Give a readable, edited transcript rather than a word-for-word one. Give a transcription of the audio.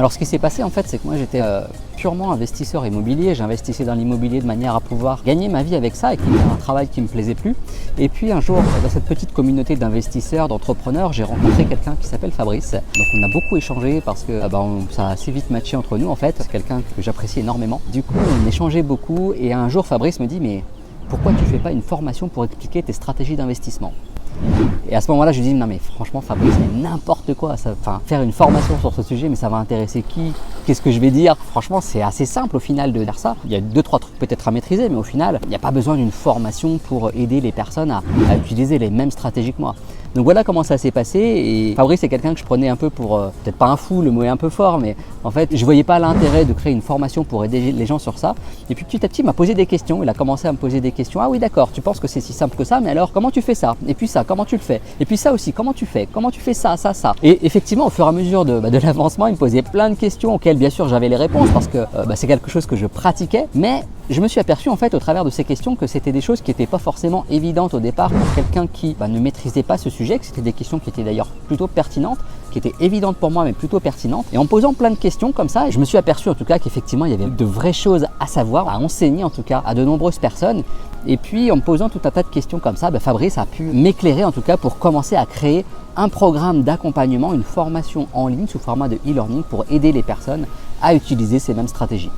Alors ce qui s'est passé en fait, c'est que moi j'étais purement investisseur immobilier, j'investissais dans l'immobilier de manière à pouvoir gagner ma vie avec ça et qui était un travail qui me plaisait plus. Et puis un jour, dans cette petite communauté d'investisseurs, d'entrepreneurs, j'ai rencontré quelqu'un qui s'appelle Fabrice. Donc on a beaucoup échangé parce que ça a assez vite matché entre nous en fait. C'est quelqu'un que j'apprécie énormément. Du coup, on échangeait beaucoup et un jour Fabrice me dit mais pourquoi tu ne fais pas une formation pour expliquer tes stratégies d'investissement? Et à ce moment-là, je lui dis non mais franchement Fabrice, mais n'importe quoi, faire une formation sur ce sujet, mais ça va intéresser qui? Qu'est-ce que je vais dire? Franchement, c'est assez simple au final de faire ça. Il y a 2-3 trucs peut-être à maîtriser, mais au final, il n'y a pas besoin d'une formation pour aider les personnes à utiliser les mêmes stratégies que moi. Donc voilà comment ça s'est passé. Et Fabrice, c'est quelqu'un que je prenais un peu pour, peut-être pas un fou, le mot est un peu fort, mais en fait, je voyais pas l'intérêt de créer une formation pour aider les gens sur ça. Et puis petit à petit, il m'a posé des questions. Il a commencé à me poser des questions. Ah oui, d'accord, tu penses que c'est si simple que ça, mais alors comment tu fais ça? Et puis ça, comment tu le fais? Et puis ça aussi, comment tu fais? Comment tu fais ça, ça, ça? Et effectivement, au fur et à mesure de l'avancement, il me posait plein de questions auxquelles, bien sûr, j'avais les réponses parce que c'est quelque chose que je pratiquais. Mais je me suis aperçu en fait au travers de ces questions que c'était des choses qui n'étaient pas forcément évidentes au départ pour quelqu'un qui ne maîtrisait pas ce sujet, que c'était des questions qui étaient d'ailleurs plutôt pertinentes, qui étaient évidentes pour moi mais plutôt pertinentes. Et en posant plein de questions comme ça, je me suis aperçu en tout cas qu'effectivement il y avait de vraies choses à savoir, à enseigner en tout cas à de nombreuses personnes. Et puis en me posant tout un tas de questions comme ça, Fabrice a pu m'éclairer en tout cas pour commencer à créer un programme d'accompagnement, une formation en ligne sous format de e-learning pour aider les personnes à utiliser ces mêmes stratégies.